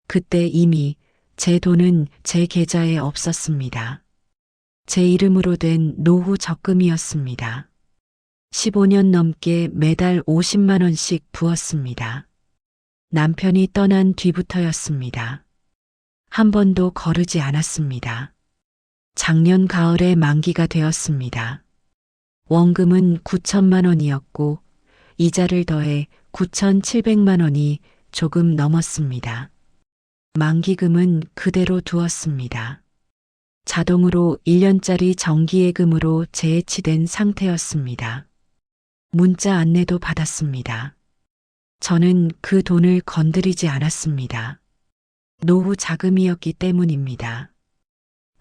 그때 이미 제 돈은 제 계좌에 없었습니다. 제 이름으로 된 노후 적금이었습니다. 15년 넘게 매달 50만 원씩 부었습니다. 남편이 떠난 뒤부터였습니다. 한 번도 거르지 않았습니다. 작년 가을에 만기가 되었습니다. 원금은 9천만 원이었고 이자를 더해 9,700만 원이 조금 넘었습니다. 만기금은 그대로 두었습니다. 자동으로 1년짜리 정기예금으로 재해치된 상태였습니다. 문자 안내도 받았습니다. 저는 그 돈을 건드리지 않았습니다. 노후 자금이었기 때문입니다.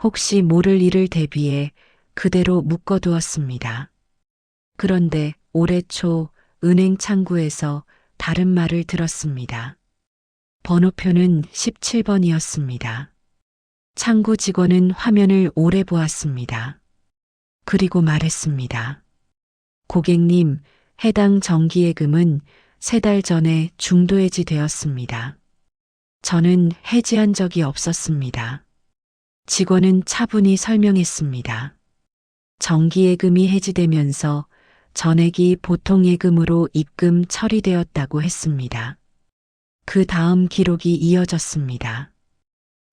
혹시 모를 일을 대비해 그대로 묶어두었습니다. 그런데 올해 초 은행 창구에서 다른 말을 들었습니다. 번호표는 17번이었습니다. 창구 직원은 화면을 오래 보았습니다. 그리고 말했습니다. 고객님, 해당 정기예금은 3달 전에 중도 해지되었습니다. 저는 해지한 적이 없었습니다. 직원은 차분히 설명했습니다. 정기예금이 해지되면서 전액이 보통예금으로 입금 처리되었다고 했습니다. 그 다음 기록이 이어졌습니다.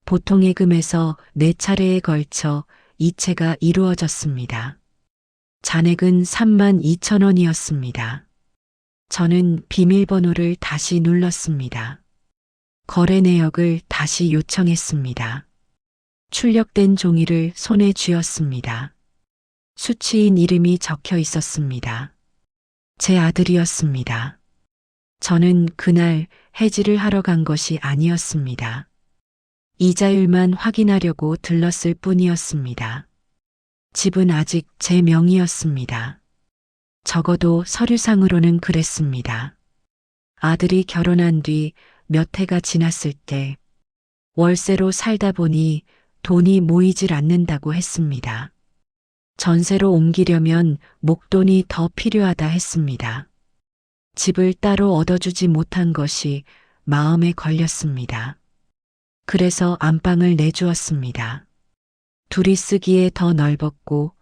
보통예금에서 4차례에 걸쳐 이체가 이루어졌습니다. 잔액은 3만 2천 원이었습니다. 저는 비밀번호를 다시 눌렀습니다. 거래 내역을 다시 요청했습니다. 출력된 종이를 손에 쥐었습니다. 수취인 이름이 적혀 있었습니다. 제 아들이었습니다. 저는 그날 해지를 하러 간 것이 아니었습니다. 이자율만 확인하려고 들렀을 뿐이었습니다. 집은 아직 제 명의였습니다. 적어도 서류상으로는 그랬습니다. 아들이 결혼한 뒤 몇 해가 지났을 때 월세로 살다 보니 돈이 모이질 않는다고 했습니다. 전세로 옮기려면 목돈이 더 필요하다 했습니다. 집을 따로 얻어주지 못한 것이 마음에 걸렸습니다. 그래서 안방을 내주었습니다. 둘이 쓰기에 더 넓었고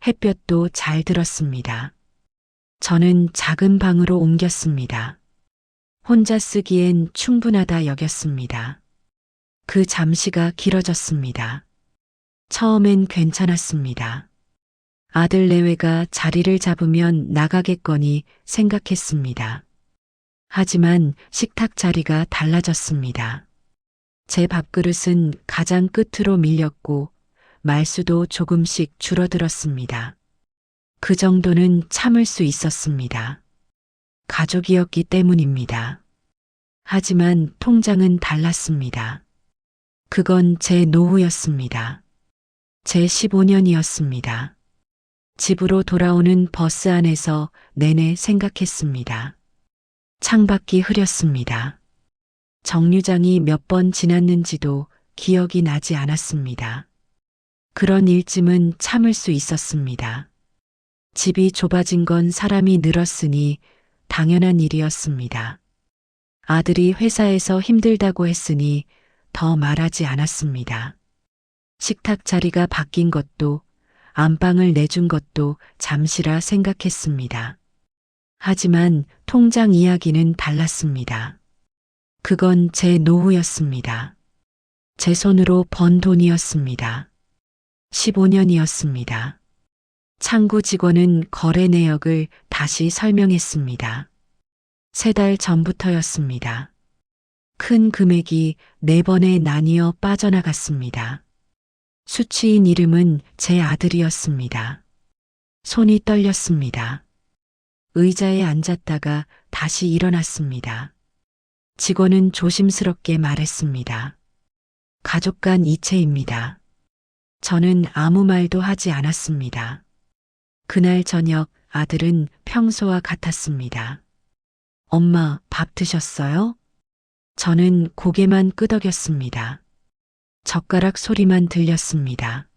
햇볕도 잘 들었습니다. 저는 작은 방으로 옮겼습니다. 혼자 쓰기엔 충분하다 여겼습니다. 그 잠시가 길어졌습니다. 처음엔 괜찮았습니다. 아들 내외가 자리를 잡으면 나가겠거니 생각했습니다. 하지만 식탁 자리가 달라졌습니다. 제 밥그릇은 가장 끝으로 밀렸고 말수도 조금씩 줄어들었습니다. 그 정도는 참을 수 있었습니다. 가족이었기 때문입니다. 하지만 통장은 달랐습니다. 그건 제 노후였습니다. 제 15년이었습니다. 집으로 돌아오는 버스 안에서 내내 생각했습니다. 창밖이 흐렸습니다. 정류장이 몇 번 지났는지도 기억이 나지 않았습니다. 그런 일쯤은 참을 수 있었습니다. 집이 좁아진 건 사람이 늘었으니 당연한 일이었습니다. 아들이 회사에서 힘들다고 했으니 더 말하지 않았습니다. 식탁 자리가 바뀐 것도 안방을 내준 것도 잠시라 생각했습니다. 하지만 통장 이야기는 달랐습니다. 그건 제 노후였습니다. 제 손으로 번 돈이었습니다. 15년이었습니다. 창구 직원은 거래 내역을 다시 설명했습니다. 3달 전부터였습니다. 큰 금액이 4번에 나뉘어 빠져나갔습니다. 수취인 이름은 제 아들이었습니다. 손이 떨렸습니다. 의자에 앉았다가 다시 일어났습니다. 직원은 조심스럽게 말했습니다. 가족 간 이체입니다. 저는 아무 말도 하지 않았습니다. 그날 저녁 아들은 평소와 같았습니다. 엄마, 밥 드셨어요? 저는 고개만 끄덕였습니다. 젓가락 소리만 들렸습니다.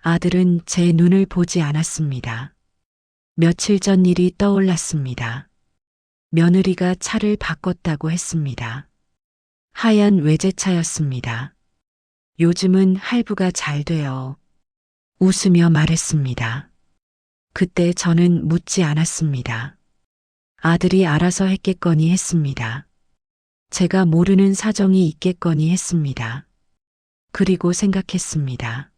아들은 제 눈을 보지 않았습니다. 며칠 전 일이 떠올랐습니다. 며느리가 차를 바꿨다고 했습니다. 하얀 외제차였습니다. 요즘은 할부가 잘 돼요. 웃으며 말했습니다. 그때 저는 묻지 않았습니다. 아들이 알아서 했겠거니 했습니다. 제가 모르는 사정이 있겠거니 했습니다. 그리고 생각했습니다.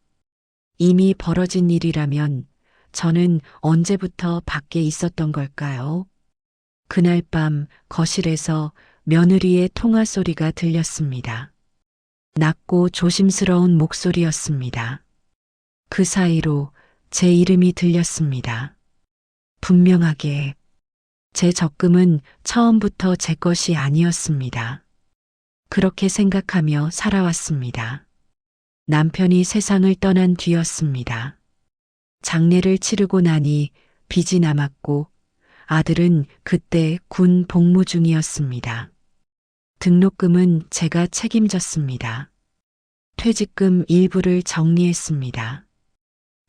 이미 벌어진 일이라면 저는 언제부터 밖에 있었던 걸까요? 그날 밤 거실에서 며느리의 통화 소리가 들렸습니다. 낮고 조심스러운 목소리였습니다. 그 사이로 제 이름이 들렸습니다. 분명하게 제 적금은 처음부터 제 것이 아니었습니다. 그렇게 생각하며 살아왔습니다. 남편이 세상을 떠난 뒤였습니다. 장례를 치르고 나니 빚이 남았고 아들은 그때 군 복무 중이었습니다. 등록금은 제가 책임졌습니다. 퇴직금 일부를 정리했습니다.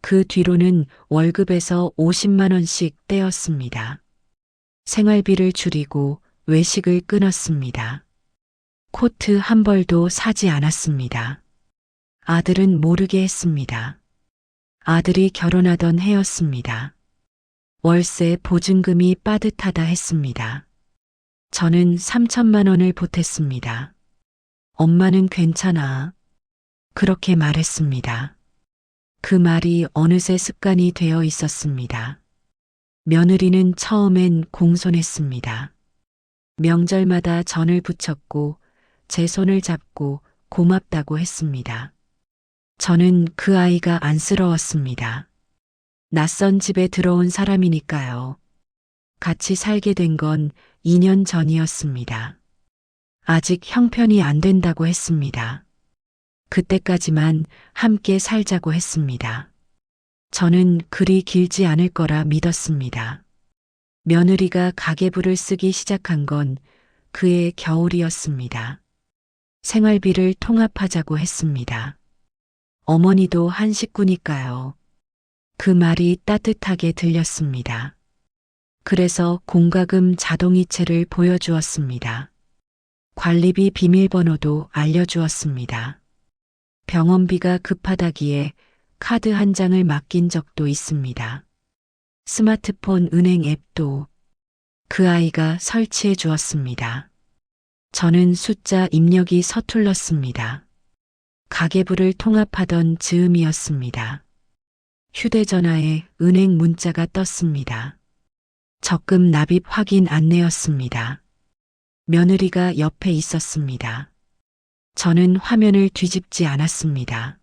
그 뒤로는 월급에서 50만 원씩 떼었습니다. 생활비를 줄이고 외식을 끊었습니다. 코트 한 벌도 사지 않았습니다. 아들은 모르게 했습니다. 아들이 결혼하던 해였습니다. 월세 보증금이 빠듯하다 했습니다. 저는 3천만 원을 보탰습니다. 엄마는 괜찮아. 그렇게 말했습니다. 그 말이 어느새 습관이 되어 있었습니다. 며느리는 처음엔 공손했습니다. 명절마다 전을 부쳤고 제 손을 잡고 고맙다고 했습니다. 저는 그 아이가 안쓰러웠습니다. 낯선 집에 들어온 사람이니까요. 같이 살게 된 건 2년 전이었습니다. 아직 형편이 안 된다고 했습니다. 그때까지만 함께 살자고 했습니다. 저는 그리 길지 않을 거라 믿었습니다. 며느리가 가계부를 쓰기 시작한 건 그해 겨울이었습니다. 생활비를 통합하자고 했습니다. 어머니도 한 식구니까요. 그 말이 따뜻하게 들렸습니다. 그래서 공과금 자동이체를 보여주었습니다. 관리비 비밀번호도 알려주었습니다. 병원비가 급하다기에 카드 한 장을 맡긴 적도 있습니다. 스마트폰 은행 앱도 그 아이가 설치해 주었습니다. 저는 숫자 입력이 서툴렀습니다. 가계부를 통합하던 즈음이었습니다. 휴대전화에 은행 문자가 떴습니다. 적금 납입 확인 안내였습니다. 며느리가 옆에 있었습니다. 저는 화면을 뒤집지 않았습니다.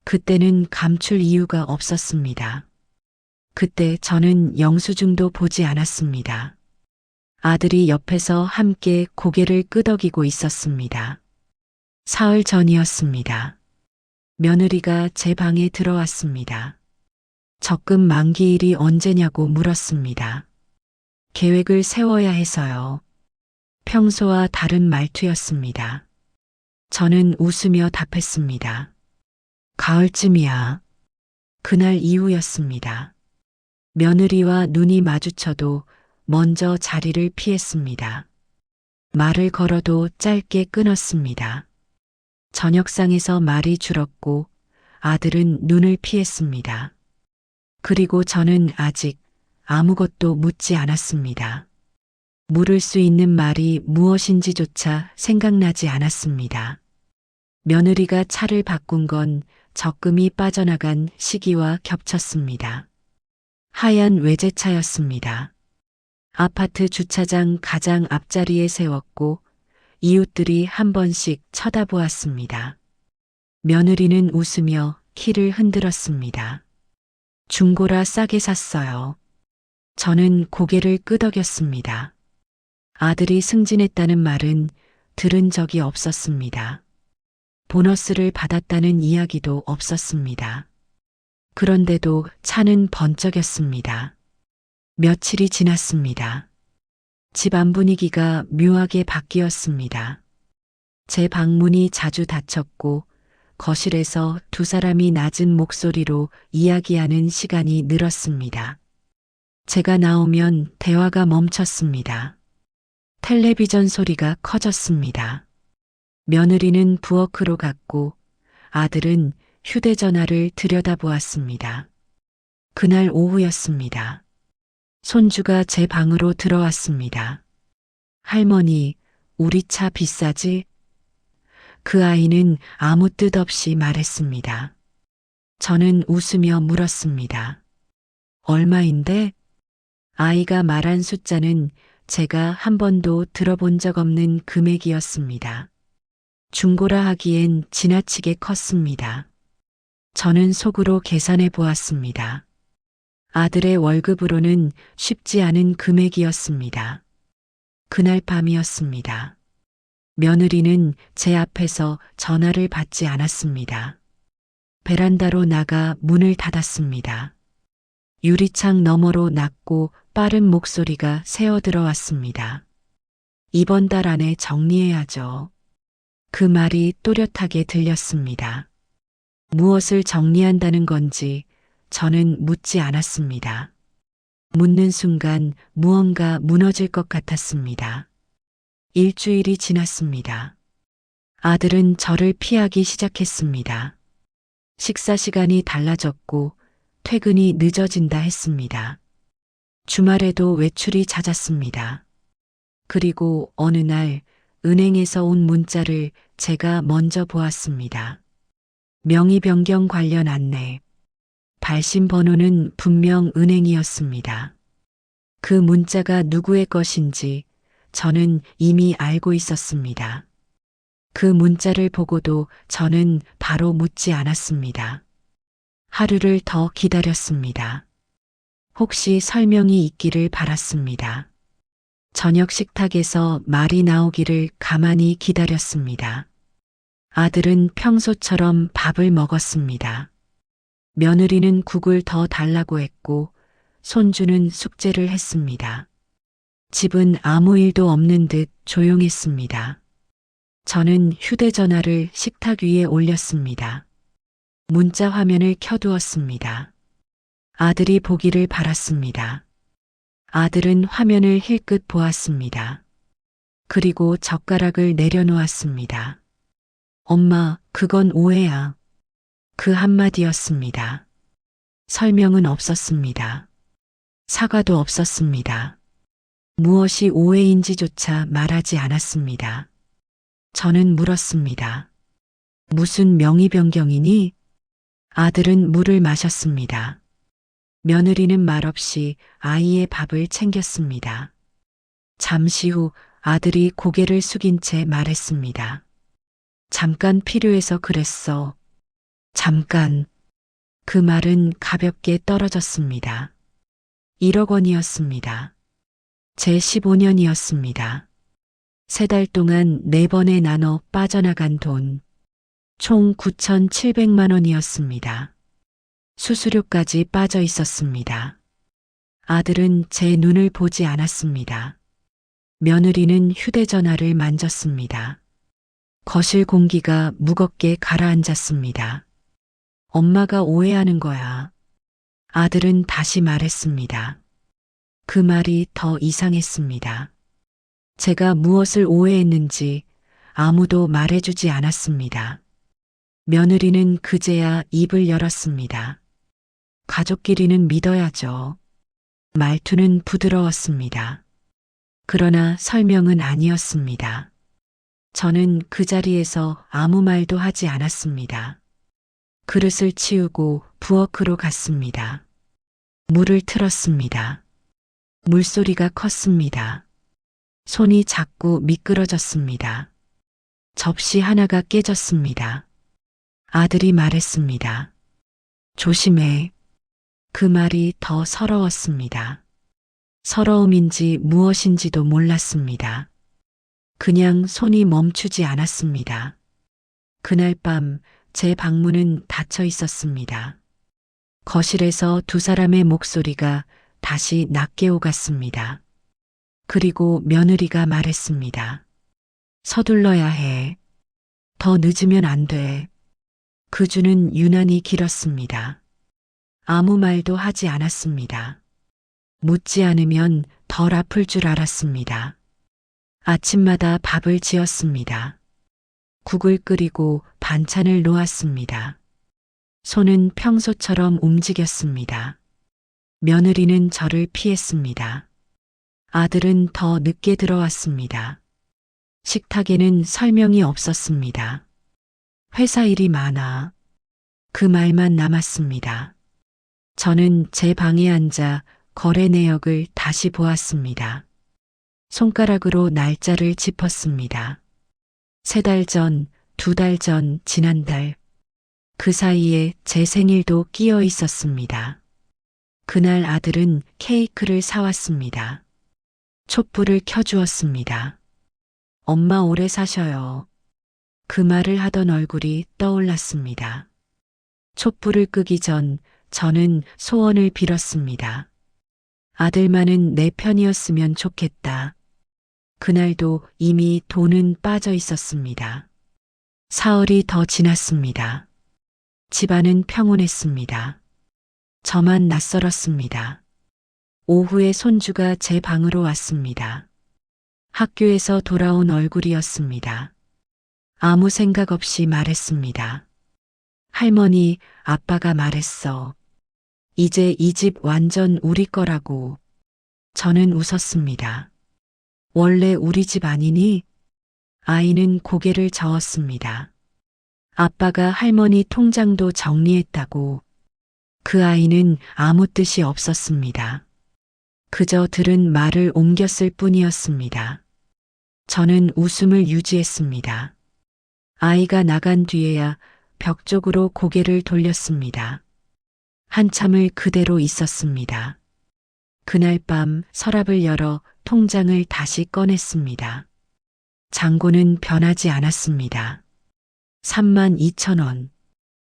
그때는 감출 이유가 없었습니다. 그때 저는 영수증도 보지 않았습니다. 아들이 옆에서 함께 고개를 끄덕이고 있었습니다. 사흘 전이었습니다. 며느리가 제 방에 들어왔습니다. 적금 만기일이 언제냐고 물었습니다. 계획을 세워야 해서요. 평소와 다른 말투였습니다. 저는 웃으며 답했습니다. 가을쯤이야. 그날 이후였습니다. 며느리와 눈이 마주쳐도 먼저 자리를 피했습니다. 말을 걸어도 짧게 끊었습니다. 저녁상에서 말이 줄었고 아들은 눈을 피했습니다. 그리고 저는 아직 아무것도 묻지 않았습니다. 물을 수 있는 말이 무엇인지조차 생각나지 않았습니다. 며느리가 차를 바꾼 건 적금이 빠져나간 시기와 겹쳤습니다. 하얀 외제차였습니다. 아파트 주차장 가장 앞자리에 세웠고 이웃들이 한 번씩 쳐다보았습니다. 며느리는 웃으며 키를 흔들었습니다. 중고라 싸게 샀어요. 저는 고개를 끄덕였습니다. 아들이 승진했다는 말은 들은 적이 없었습니다. 보너스를 받았다는 이야기도 없었습니다. 그런데도 차는 번쩍였습니다. 며칠이 지났습니다. 집안 분위기가 묘하게 바뀌었습니다. 제 방문이 자주 닫혔고 거실에서 두 사람이 낮은 목소리로 이야기하는 시간이 늘었습니다. 제가 나오면 대화가 멈췄습니다. 텔레비전 소리가 커졌습니다. 며느리는 부엌으로 갔고 아들은 휴대전화를 들여다보았습니다. 그날 오후였습니다. 손주가 제 방으로 들어왔습니다. 할머니, 우리 차 비싸지? 그 아이는 아무 뜻 없이 말했습니다. 저는 웃으며 물었습니다. 얼마인데? 아이가 말한 숫자는 제가 한 번도 들어본 적 없는 금액이었습니다. 중고라 하기엔 지나치게 컸습니다. 저는 속으로 계산해 보았습니다. 아들의 월급으로는 쉽지 않은 금액이었습니다. 그날 밤이었습니다. 며느리는 제 앞에서 전화를 받지 않았습니다. 베란다로 나가 문을 닫았습니다. 유리창 너머로 낮고 빠른 목소리가 새어 들어왔습니다. 이번 달 안에 정리해야죠. 그 말이 또렷하게 들렸습니다. 무엇을 정리한다는 건지 저는 묻지 않았습니다. 묻는 순간 무언가 무너질 것 같았습니다. 일주일이 지났습니다. 아들은 저를 피하기 시작했습니다. 식사 시간이 달라졌고 퇴근이 늦어진다 했습니다. 주말에도 외출이 잦았습니다. 그리고 어느 날 은행에서 온 문자를 제가 먼저 보았습니다. 명의 변경 관련 안내. 발신 번호는 분명 은행이었습니다. 그 문자가 누구의 것인지 저는 이미 알고 있었습니다. 그 문자를 보고도 저는 바로 묻지 않았습니다. 하루를 더 기다렸습니다. 혹시 설명이 있기를 바랐습니다. 저녁 식탁에서 말이 나오기를 가만히 기다렸습니다. 아들은 평소처럼 밥을 먹었습니다. 며느리는 국을 더 달라고 했고 손주는 숙제를 했습니다. 집은 아무 일도 없는 듯 조용했습니다. 저는 휴대전화를 식탁 위에 올렸습니다. 문자 화면을 켜두었습니다. 아들이 보기를 바랐습니다. 아들은 화면을 힐끗 보았습니다. 그리고 젓가락을 내려놓았습니다. 엄마, 그건 오해야. 그 한마디였습니다. 설명은 없었습니다. 사과도 없었습니다. 무엇이 오해인지조차 말하지 않았습니다. 저는 물었습니다. 무슨 명의 변경이니? 아들은 물을 마셨습니다. 며느리는 말없이 아이의 밥을 챙겼습니다. 잠시 후 아들이 고개를 숙인 채 말했습니다. 잠깐 필요해서 그랬어. 잠깐. 그 말은 가볍게 떨어졌습니다. 1억 원이었습니다. 제 15년이었습니다. 3달 동안 4번에 나눠 빠져나간 돈. 총 9,700만 원이었습니다. 수수료까지 빠져 있었습니다. 아들은 제 눈을 보지 않았습니다. 며느리는 휴대전화를 만졌습니다. 거실 공기가 무겁게 가라앉았습니다. 엄마가 오해하는 거야. 아들은 다시 말했습니다. 그 말이 더 이상했습니다. 제가 무엇을 오해했는지 아무도 말해주지 않았습니다. 며느리는 그제야 입을 열었습니다. 가족끼리는 믿어야죠. 말투는 부드러웠습니다. 그러나 설명은 아니었습니다. 저는 그 자리에서 아무 말도 하지 않았습니다. 그릇을 치우고 부엌으로 갔습니다. 물을 틀었습니다. 물소리가 컸습니다. 손이 자꾸 미끄러졌습니다. 접시 하나가 깨졌습니다. 아들이 말했습니다. 조심해. 그 말이 더 서러웠습니다. 서러움인지 무엇인지도 몰랐습니다. 그냥 손이 멈추지 않았습니다. 그날 밤 제 방문은 닫혀 있었습니다. 거실에서 두 사람의 목소리가 다시 낮게 오갔습니다. 그리고 며느리가 말했습니다. 서둘러야 해. 더 늦으면 안 돼. 그 주는 유난히 길었습니다. 아무 말도 하지 않았습니다. 묻지 않으면 덜 아플 줄 알았습니다. 아침마다 밥을 지었습니다. 국을 끓이고 반찬을 놓았습니다. 손은 평소처럼 움직였습니다. 며느리는 저를 피했습니다. 아들은 더 늦게 들어왔습니다. 식탁에는 설명이 없었습니다. 회사 일이 많아. 그 말만 남았습니다. 저는 제 방에 앉아 거래 내역을 다시 보았습니다. 손가락으로 날짜를 짚었습니다. 3달 전, 2달 전, 지난달. 그 사이에 제 생일도 끼어 있었습니다. 그날 아들은 케이크를 사왔습니다. 촛불을 켜주었습니다. 엄마 오래 사셔요. 그 말을 하던 얼굴이 떠올랐습니다. 촛불을 끄기 전 저는 소원을 빌었습니다. 아들만은 내 편이었으면 좋겠다. 그날도 이미 돈은 빠져 있었습니다. 사흘이 더 지났습니다. 집안은 평온했습니다. 저만 낯설었습니다. 오후에 손주가 제 방으로 왔습니다. 학교에서 돌아온 얼굴이었습니다. 아무 생각 없이 말했습니다. 할머니, 아빠가 말했어. 이제 이 집 완전 우리 거라고. 저는 웃었습니다. 원래 우리 집 아니니? 아이는 고개를 저었습니다. 아빠가 할머니 통장도 정리했다고. 그 아이는 아무 뜻이 없었습니다. 그저 들은 말을 옮겼을 뿐이었습니다. 저는 웃음을 유지했습니다. 아이가 나간 뒤에야 벽 쪽으로 고개를 돌렸습니다. 한참을 그대로 있었습니다. 그날 밤 서랍을 열어 통장을 다시 꺼냈습니다. 잔고는 변하지 않았습니다. 32,000원.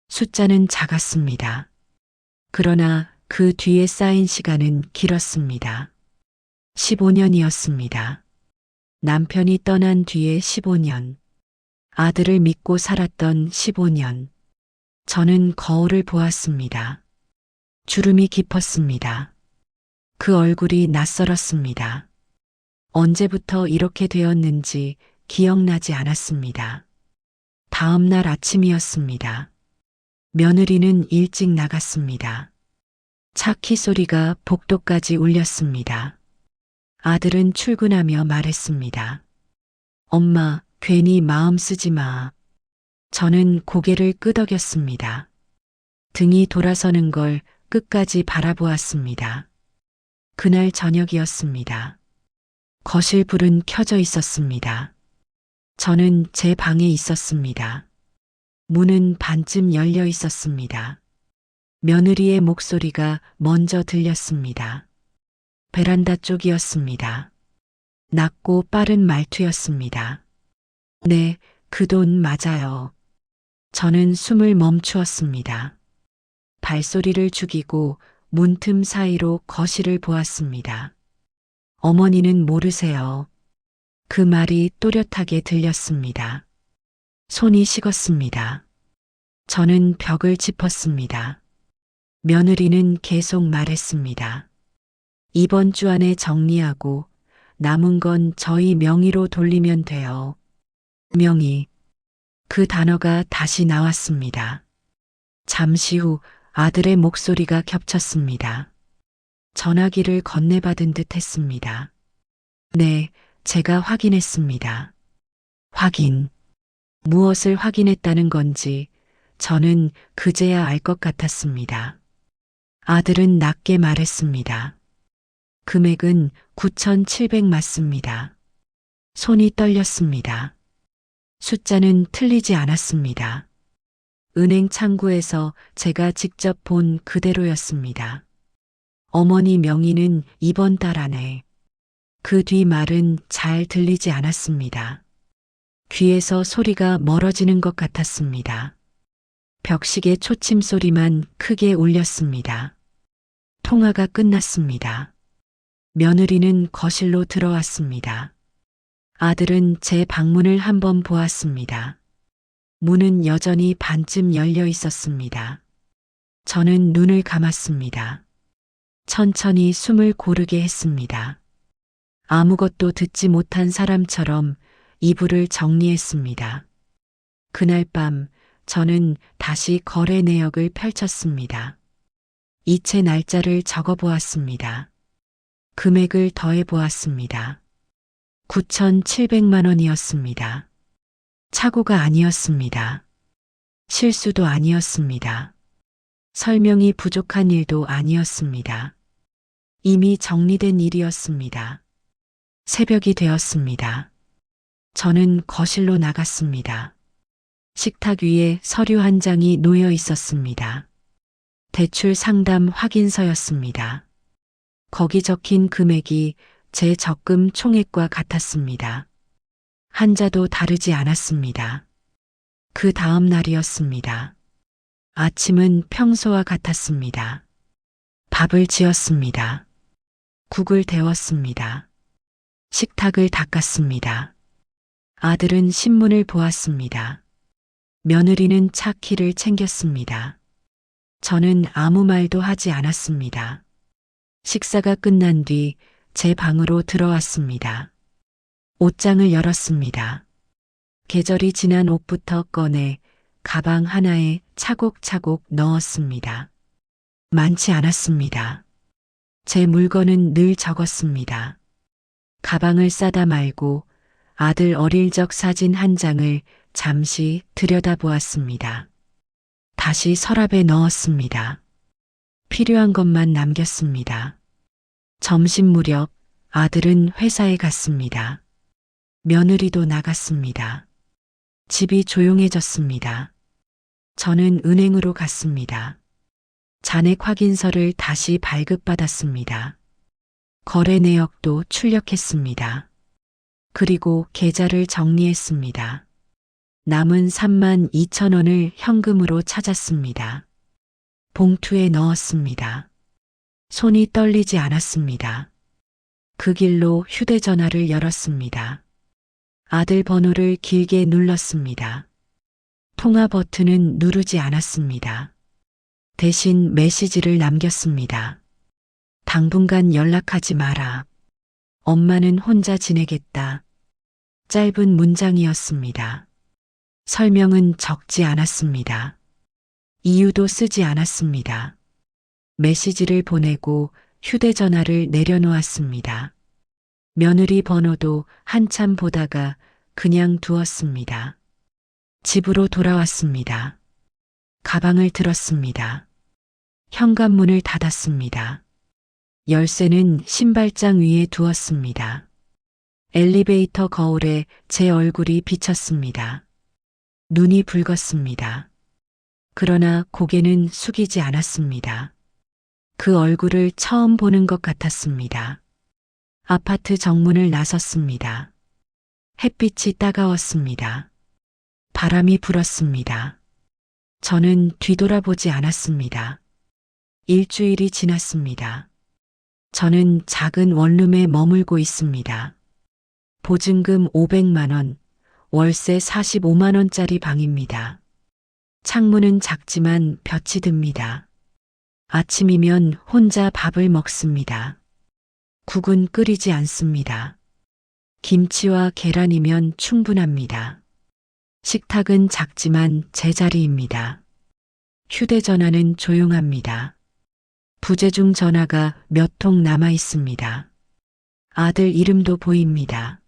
숫자는 작았습니다. 그러나 그 뒤에 쌓인 시간은 길었습니다. 15년이었습니다. 남편이 떠난 뒤에 15년. 아들을 믿고 살았던 15년. 저는 거울을 보았습니다. 주름이 깊었습니다. 그 얼굴이 낯설었습니다. 언제부터 이렇게 되었는지 기억나지 않았습니다. 다음 날 아침이었습니다. 며느리는 일찍 나갔습니다. 차 키 소리가 복도까지 울렸습니다. 아들은 출근하며 말했습니다. 엄마, 괜히 마음 쓰지 마. 저는 고개를 끄덕였습니다. 등이 돌아서는 걸 끝까지 바라보았습니다. 그날 저녁이었습니다. 거실 불은 켜져 있었습니다. 저는 제 방에 있었습니다. 문은 반쯤 열려 있었습니다. 며느리의 목소리가 먼저 들렸습니다. 베란다 쪽이었습니다. 낮고 빠른 말투였습니다. 네, 그 돈 맞아요. 저는 숨을 멈추었습니다. 발소리를 죽이고 문틈 사이로 거실을 보았습니다. 어머니는 모르세요. 그 말이 또렷하게 들렸습니다. 손이 식었습니다. 저는 벽을 짚었습니다. 며느리는 계속 말했습니다. 이번 주 안에 정리하고 남은 건 저희 명의로 돌리면 돼요. 명의. 그 단어가 다시 나왔습니다. 잠시 후 아들의 목소리가 겹쳤습니다. 전화기를 건네받은 듯 했습니다. 네, 제가 확인했습니다. 확인. 무엇을 확인했다는 건지 저는 그제야 알 것 같았습니다. 아들은 낮게 말했습니다. 금액은 9,700 맞습니다. 손이 떨렸습니다. 숫자는 틀리지 않았습니다. 은행 창구에서 제가 직접 본 그대로였습니다. 어머니 명의는 이번 달 안에. 그 뒤 말은 잘 들리지 않았습니다. 귀에서 소리가 멀어지는 것 같았습니다. 벽시계 초침 소리만 크게 울렸습니다. 통화가 끝났습니다. 며느리는 거실로 들어왔습니다. 아들은 제 방문을 한번 보았습니다. 문은 여전히 반쯤 열려 있었습니다. 저는 눈을 감았습니다. 천천히 숨을 고르게 했습니다. 아무것도 듣지 못한 사람처럼 이불을 정리했습니다. 그날 밤 저는 다시 거래 내역을 펼쳤습니다. 이체 날짜를 적어 보았습니다. 금액을 더해 보았습니다. 9,700만 원이었습니다. 착오가 아니었습니다. 실수도 아니었습니다. 설명이 부족한 일도 아니었습니다. 이미 정리된 일이었습니다. 새벽이 되었습니다. 저는 거실로 나갔습니다. 식탁 위에 서류 한 장이 놓여 있었습니다. 대출 상담 확인서였습니다. 거기 적힌 금액이 제 적금 총액과 같았습니다. 한자도 다르지 않았습니다. 그 다음 날이었습니다. 아침은 평소와 같았습니다. 밥을 지었습니다. 국을 데웠습니다. 식탁을 닦았습니다. 아들은 신문을 보았습니다. 며느리는 차 키를 챙겼습니다. 저는 아무 말도 하지 않았습니다. 식사가 끝난 뒤 제 방으로 들어왔습니다. 옷장을 열었습니다. 계절이 지난 옷부터 꺼내 가방 하나에 차곡차곡 넣었습니다. 많지 않았습니다. 제 물건은 늘 적었습니다. 가방을 싸다 말고 아들 어릴 적 사진 한 장을 잠시 들여다보았습니다. 다시 서랍에 넣었습니다. 필요한 것만 남겼습니다. 점심 무렵 아들은 회사에 갔습니다. 며느리도 나갔습니다. 집이 조용해졌습니다. 저는 은행으로 갔습니다. 잔액 확인서를 다시 발급받았습니다. 거래 내역도 출력했습니다. 그리고 계좌를 정리했습니다. 남은 32,000원을 현금으로 찾았습니다. 봉투에 넣었습니다. 손이 떨리지 않았습니다. 그 길로 휴대전화를 열었습니다. 아들 번호를 길게 눌렀습니다. 통화 버튼은 누르지 않았습니다. 대신 메시지를 남겼습니다. 당분간 연락하지 마라. 엄마는 혼자 지내겠다. 짧은 문장이었습니다. 설명은 적지 않았습니다. 이유도 쓰지 않았습니다. 메시지를 보내고 휴대전화를 내려놓았습니다. 며느리 번호도 한참 보다가 그냥 두었습니다. 집으로 돌아왔습니다. 가방을 들었습니다. 현관문을 닫았습니다. 열쇠는 신발장 위에 두었습니다. 엘리베이터 거울에 제 얼굴이 비쳤습니다. 눈이 붉었습니다. 그러나 고개는 숙이지 않았습니다. 그 얼굴을 처음 보는 것 같았습니다. 아파트 정문을 나섰습니다. 햇빛이 따가웠습니다. 바람이 불었습니다. 저는 뒤돌아보지 않았습니다. 일주일이 지났습니다. 저는 작은 원룸에 머물고 있습니다. 보증금 500만 원, 월세 45만 원짜리 방입니다. 창문은 작지만 볕이 듭니다. 아침이면 혼자 밥을 먹습니다. 국은 끓이지 않습니다. 김치와 계란이면 충분합니다. 식탁은 작지만 제자리입니다. 휴대전화는 조용합니다. 부재중 전화가 몇 통 남아 있습니다. 아들 이름도 보입니다.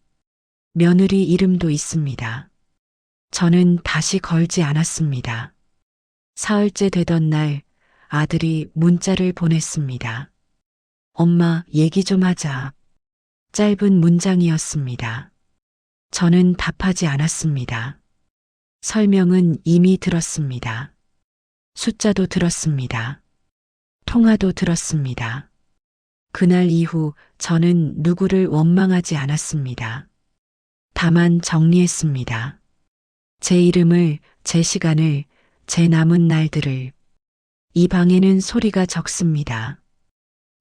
며느리 이름도 있습니다. 저는 다시 걸지 않았습니다. 사흘째 되던 날 아들이 문자를 보냈습니다. 엄마, 얘기 좀 하자. 짧은 문장이었습니다. 저는 답하지 않았습니다. 설명은 이미 들었습니다. 숫자도 들었습니다. 통화도 들었습니다. 그날 이후 저는 누구를 원망하지 않았습니다. 다만 정리했습니다. 제 이름을, 제 시간을, 제 남은 날들을. 이 방에는 소리가 적습니다.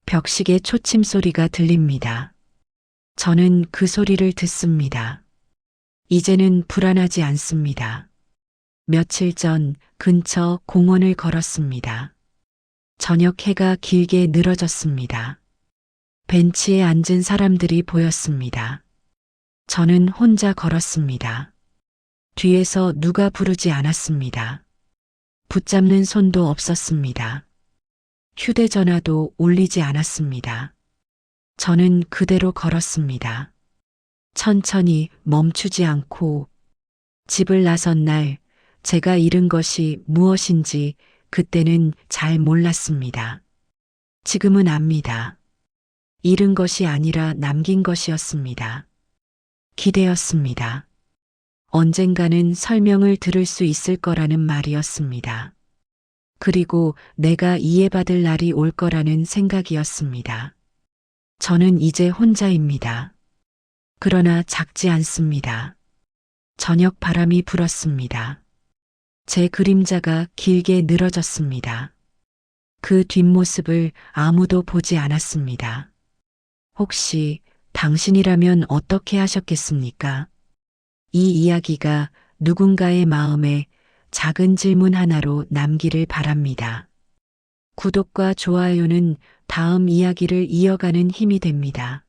벽시계 초침 소리가 들립니다. 저는 그 소리를 듣습니다. 이제는 불안하지 않습니다. 며칠 전 근처 공원을 걸었습니다. 저녁 해가 길게 늘어졌습니다. 벤치에 앉은 사람들이 보였습니다. 저는 혼자 걸었습니다. 뒤에서 누가 부르지 않았습니다. 붙잡는 손도 없었습니다. 휴대전화도 울리지 않았습니다. 저는 그대로 걸었습니다. 천천히 멈추지 않고 집을 나선 날 제가 잃은 것이 무엇인지 그때는 잘 몰랐습니다. 지금은 압니다. 잃은 것이 아니라 남긴 것이었습니다. 기대였습니다. 언젠가는 설명을 들을 수 있을 거라는 말이었습니다. 그리고 내가 이해받을 날이 올 거라는 생각이었습니다. 저는 이제 혼자입니다. 그러나 작지 않습니다. 저녁 바람이 불었습니다. 제 그림자가 길게 늘어졌습니다. 그 뒷모습을 아무도 보지 않았습니다. 혹시 당신이라면 어떻게 하셨겠습니까? 이 이야기가 누군가의 마음에 작은 질문 하나로 남기를 바랍니다. 구독과 좋아요는 다음 이야기를 이어가는 힘이 됩니다.